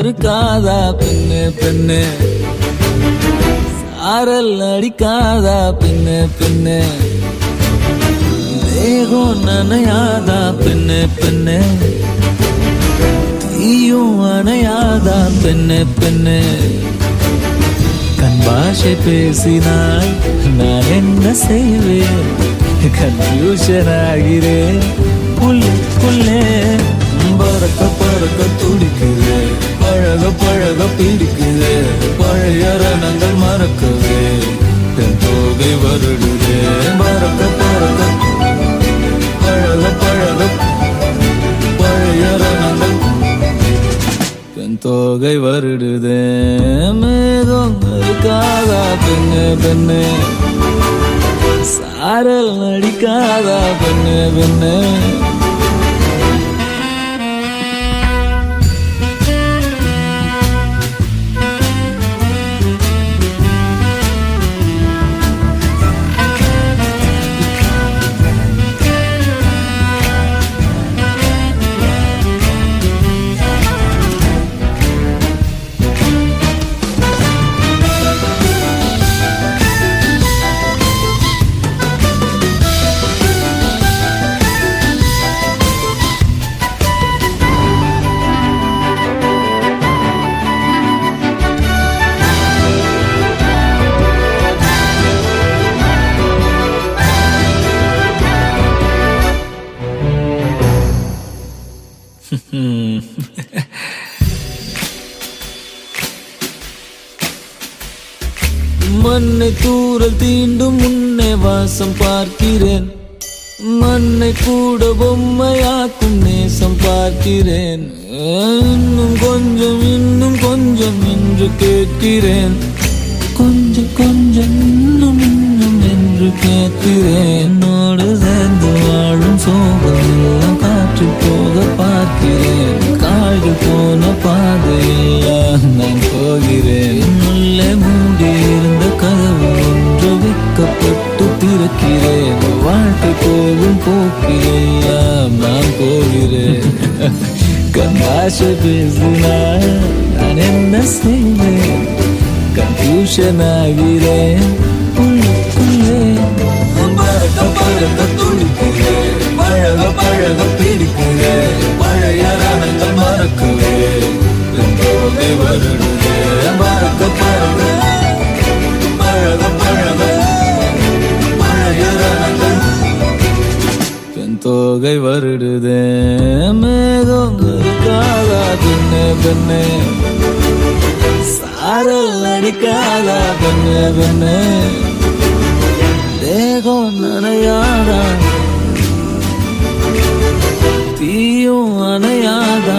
மறுக்காதா பெண்ணு பெண்ணு, சாரல் அடிக்காதா பெண்ணு பெண்ணு, தேகம் நனையாதா பெண்ணு பெண்ணு, தீயும் அணையாதா பெண்ணு பெண்ணு. கண் பாஷை பேசினால் நான் என்ன செய்வேன், கன்ஃபியூஷன் ஆகிறேன் உள்ளே. பறக்க பறக்க துடிக்குது, பழக பழக பிடிக்குது, பழைய ரணங்கள் மறக்கவே என் தோகை வருடுது. பறக்க பறக்க பழக பழக பழைய ரணங்கள் என் தோகை வருடுது. மேகம் இருக்காதா பெண்ணு பெண்ணு, சாரல் அடிக்காதா பெண்ணு பெண்ணு. மண்ணை தூரல் தீண்டும் முன்னே வாசம் பார்க்கிறேன், மண்ணை கூட பொம்மையாக்கும் நேசம் பார்க்கிறேன். இன்னும் கொஞ்சம் என்று கேட்கிறேன், கொஞ்சம் கொஞ்சம் இன்னும் என்று கேட்கிறேன். என்னோடு சேர்ந்து வாழும் சோகம் எல்லாம் காற்றில் போக பார்க்கிறேன், கால்கள் போன பாதையெல்லாம் நான் போகிறேன். உள்ளே மூடி இருந்த கதவு ஒன்று வைக்கப்பட்டு திறக்கிறேன், வாழ்க்கை போகும் போக்கிலெல்லாம் நான் போகிறேன். கண்ணாசை பேசினால் நான் என்ன செய்வேன், கன்ஃபியூஷன் ஆகிறேன் உள்ளுக்குள்ளே. பறக்க பறக்க துடிக்கிறேன், பழக பழக பிடிக்கிறேன், பழைய ரணங்கள் மறக்கவே என் தோகை வருடுதே. பறக்க பறக்க பழக பழக பழைய ரணங்கள் என் தோகை வருடுதே. மேகம் இருக்காதா பெண்ணு பெண்ணு, சாரல் அடிக்காதா பெண்ணு பெண்ணு, தேகம் நனையாதா தீயும் அணையாதா.